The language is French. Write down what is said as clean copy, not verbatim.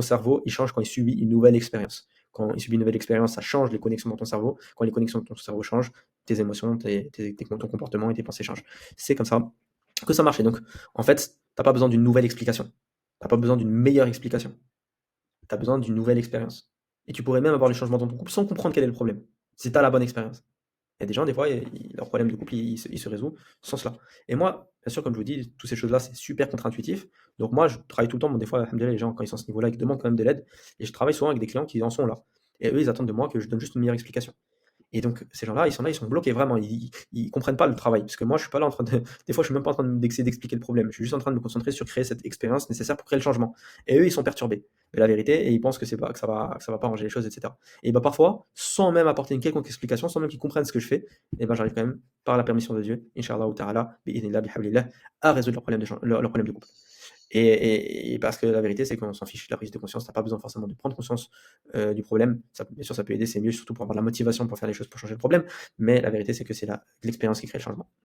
cerveau, il change quand il subit une nouvelle expérience. Quand il subit une nouvelle expérience, ça change les connexions dans ton cerveau. Quand les connexions de ton cerveau changent, tes émotions, ton comportement et tes pensées changent. C'est comme ça que ça marche. Et donc, en fait, t'as pas besoin d'une nouvelle explication. T'as pas besoin d'une meilleure explication. Tu as besoin d'une nouvelle expérience. Et tu pourrais même avoir le changement dans ton couple sans comprendre quel est le problème. Si tu as la bonne expérience. Il y a des gens, des fois, leur problème de couple, il se résout sans cela. Et moi, bien sûr, comme je vous dis, toutes ces choses-là, c'est super contre-intuitif. Donc moi, je travaille tout le temps. Bon, des fois, alhamdoulilah, les gens, quand ils sont à ce niveau-là, ils demandent quand même de l'aide. Et je travaille souvent avec des clients qui en sont là. Et eux, ils attendent de moi que je donne juste une meilleure explication. Et donc, ces gens-là, ils sont bloqués vraiment. Ils comprennent pas le travail. Parce que moi, je suis pas là en train de. Des fois, je suis même pas en train d'essayer d'expliquer le problème. Je suis juste en train de me concentrer sur créer cette expérience nécessaire pour créer le changement. Et eux, ils sont perturbés. Mais la vérité, et ils pensent que c'est pas, que ça va pas arranger les choses, etc. Et bah, parfois, sans même apporter une quelconque explication, sans même qu'ils comprennent ce que je fais, et ben, j'arrive quand même, par la permission de Dieu, Inch'Allah ou Ta'ala, bi'idhnillah, bihablillah, à résoudre leur problème de couple. Et parce que la vérité, c'est qu'on s'en fiche de la prise de conscience. Tu n'as pas besoin forcément de prendre conscience du problème. Ça, bien sûr, ça peut aider, c'est mieux, surtout pour avoir de la motivation pour faire les choses, pour changer le problème. Mais la vérité, c'est que c'est l'expérience qui crée le changement.